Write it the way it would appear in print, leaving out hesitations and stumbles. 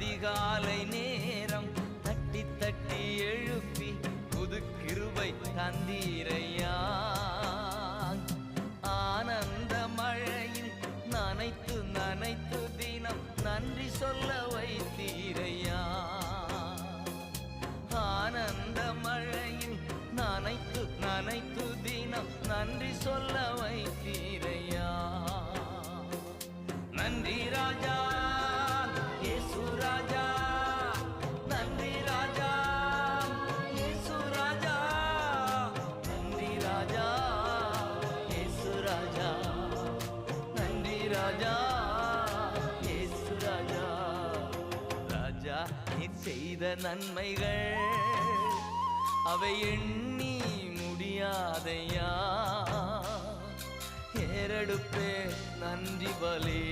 அதிகாலை நேரம் தட்டி தட்டி எழுப்பி புது கிருபை தந்தீரையா. ஆனந்த மழையில் நனைத்து நனைத்து தினம் நன்றி சொல்ல வைத்தீரையா. ஆனந்த மழையில் நனைத்து நனைத்து தினம் நன்றி சொல்ல வைத்தீரையா. நன்றி ராஜா இயேசு ராஜா, நன்றி ராஜா இயேசு ராஜா, நன்றி ராஜா இயேசு ராஜா, நன்றி ராஜா இயேசு ராஜா. ராஜா நீர் செய்த நன்மைகள் அவை எண்ணி முடியாதையா. ஏறெடுப்பே நன்றி பலே.